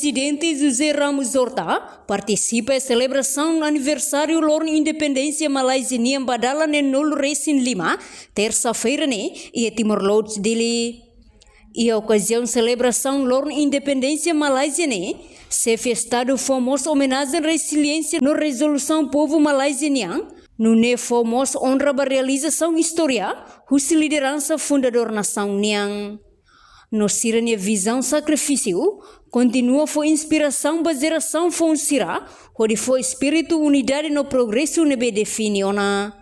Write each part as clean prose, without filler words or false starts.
presidente José Ramos Horta participa em celebração do aniversário da Independência Malaysia em Badala no 5, terça-feira, e Timor-Leste dele. E a ocasião celebração da Independência Malaysia, se festado famoso homenagem à resiliência na resolução povo malaisiano, no famoso honra a realização história, whose liderança fundador nação niang. No sirane visão sacrifício, continua foi inspiração baseração foi sira, onde foi espírito unidade no progresso nebe define ona.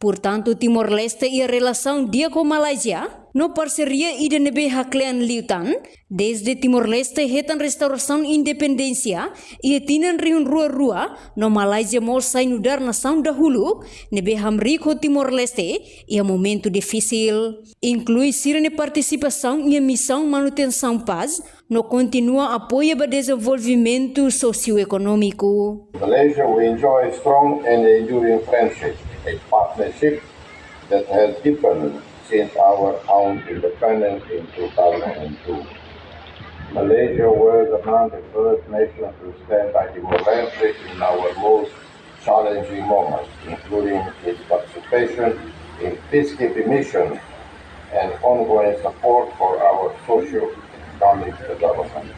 Portanto, Timor-Leste e a relação Diak com Malazia, no parceria e de nebe haklean liutan, desde Timor-Leste hetan restauração Independensia e tinan riun rua-rua, no Malazia mol sai Nudar nação dahulu, nebe hamrico Timor-Leste e a momento difícil. Inclui sirene participação e a missão manutenção paz, no continua apoio para desenvolvimento socioeconômico. Malaysia will enjoy strong and enduring friendship, a partnership that has deepened since our own independence in 2002. Malaysia was among the first nations to stand by Timor-Leste in our most challenging moments, including its participation in peacekeeping missions and ongoing support for our socio-economic development.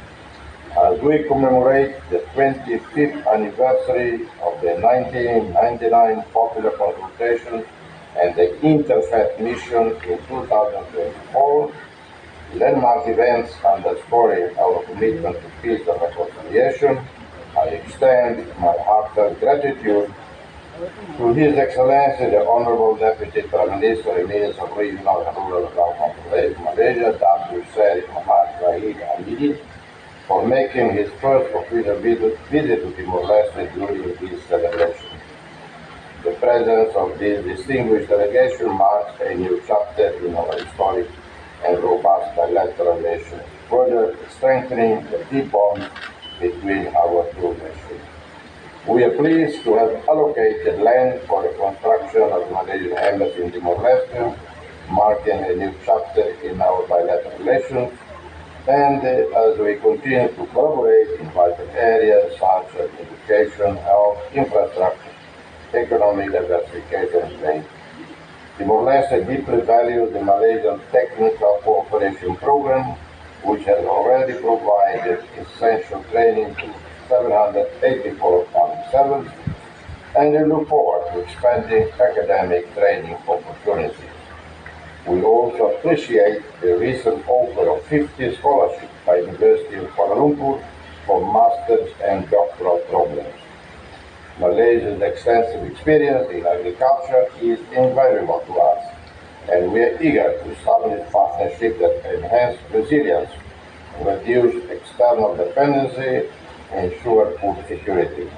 As we commemorate the 25th anniversary of the 1999 popular consultation and the interfaith mission in 2024, landmark events underscoring our commitment to peace and reconciliation, I extend my heartfelt gratitude to His Excellency the Honorable Deputy Prime Minister and Minister of Regional and Rural Development of Malaysia, Dr. Syed Muhammad Zahid Hamidi, for making his first official visit to Timor-Leste during this celebration. The presence of this distinguished delegation marks a new chapter in our historic and robust bilateral relations, further strengthening the deep bond between our two nations. We are pleased to have allocated land for the construction of the Malaysian Embassy in Timor-Leste, marking a new chapter in our bilateral relations, and as we continue to collaborate in vital areas such as education, health, infrastructure, economic diversification, and trade. Timor-Leste deeply values the Malaysian Technical Cooperation Program, which has already provided essential training to 784 armed servants, and we look forward to expanding academic training opportunities. We also appreciate the recent offer of 50 scholarships by the University of Kuala Lumpur for master's and doctoral programs. Malaysia's extensive experience in agriculture is invaluable to us, and we are eager to establish partnerships that enhance resilience, reduce external dependency, and ensure food security.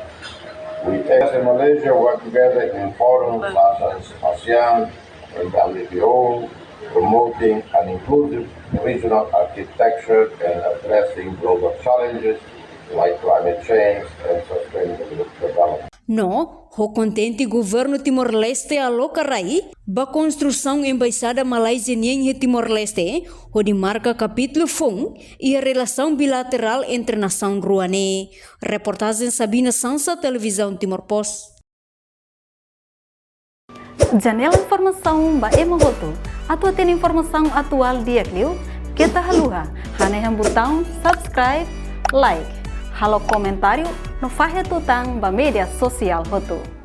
We as in Malaysia work together in forums such as ASEAN and WTO, promoting an inclusive regional architecture and addressing global challenges like climate change and sustainable development. No, o contente governo Timor-Leste alocarai ba construção embaixada Malaysia em Timor-Leste, onde marca capítulo fung e a relação bilateral entre nação ruane. Reportagem Sabina Sansa, Televisão Timor-Post. Janela informação ba emogoto. Atua tem informação atual Diak liu. Kita haluha, haneham botão subscribe, like, halo comentário no fahe tutang ba media sosial hotu.